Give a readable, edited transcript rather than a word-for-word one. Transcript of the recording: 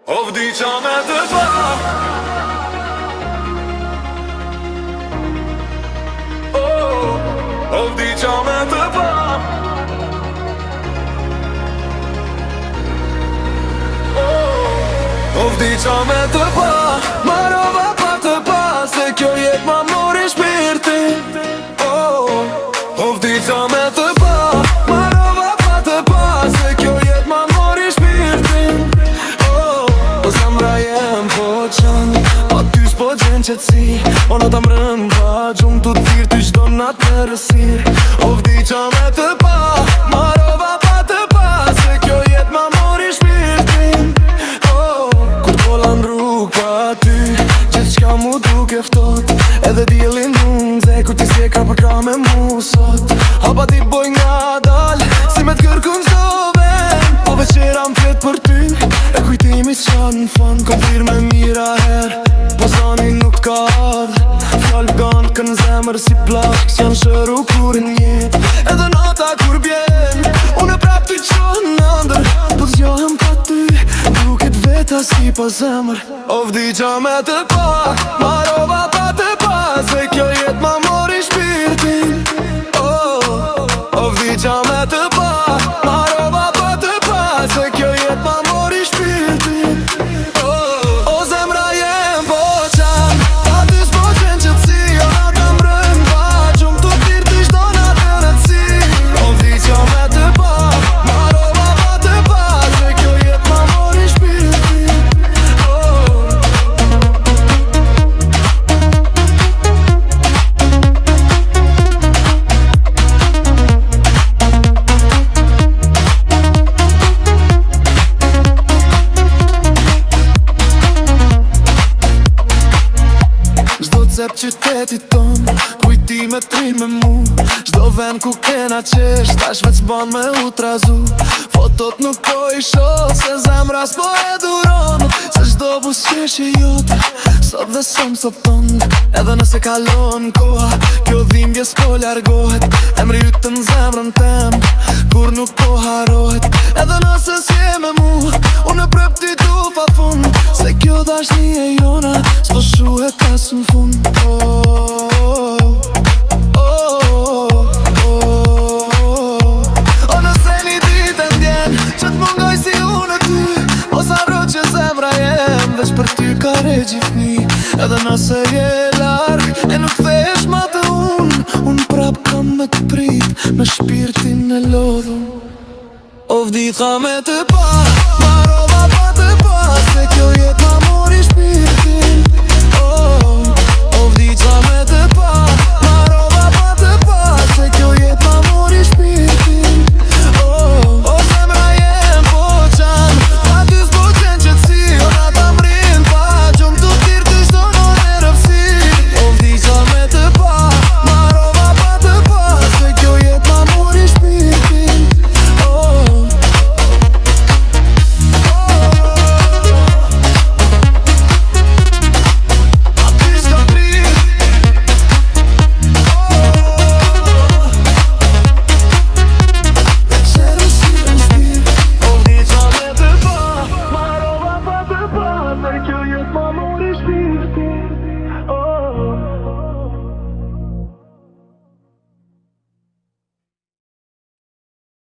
O vdiqa me të pa, o vdiqa me të pa, o vdiqa me të pa, marova pa të pa, se kjo jet ma mori shpirtin. O vdiqa me të pa, marova pa të pa, se kjo jet ma mori shpirtin. O zemra jem po qanë, a ty s'po gjenë qëtësi, o në ta mrën pa gjumë të tirë, ty shdo në të rësir. O vdiqa me të pa, marova pa të pa, se kjo jet ma mori shpirtin. Kur t'pola në rrug pa ty, gjithë qka mu duke ftot, edhe dilin unë ze, kur ti s'je ka përka me mu sot. Hapa ti boj nga dal, si me t'kërkun s'do ven, po veqera m'flet për ty, e kujtimi s'qa në fond. Konfir me mira her, po zani nuk ka ardh, fjall gant kën zemër si plak, s'jan shëru kur njet. Edhe nata kur bjen, unë e prap ty qonë në ndër, po t'zjohem pa ty, duket veta si pa zemër. O vdiqa me të pa, marova pa të pa, se kjo jet ma mori shpirtin. O vdiqa me të pa, marova pa të pa, se kjo jet ma mori shpirtin. O zemra jem po qan, a ty s'po qenë qëtësi, o na të mrën pa gjumë të tirë, ty shdo na të rëtësi. O vdiqa me të pa, marova pa të pa, se kjo jet ma mori shpirtin. Zdo cep qytetit ton, kujtime t'rin me mu, zdo ven ku kena qesh, tash vec ban me u trazu. Fotot nuk po i shoh, se zemra s'po e duron, se zdo busqeshje jote, sot dhe som sopton. Edhe nëse kalon koha, kjo dhimbje s'po largohet, emri ytë në zemrën tem, kur nuk po harohet. Edhe nëse s'je me mu, unë e prep ti du pa fund, se kjo dashni e jona, s'po shuhet pas në fund. O nëse një dit e ndjen, që t'mungoj si unë e ty, mos harro që zemra jem, veç për ty ka regjifni. Edhe nëse je larg, e nuk thesh ma të unë prap kam me të prit, me shpirtin e lodhun. O vdiqa me të pa, marova pa të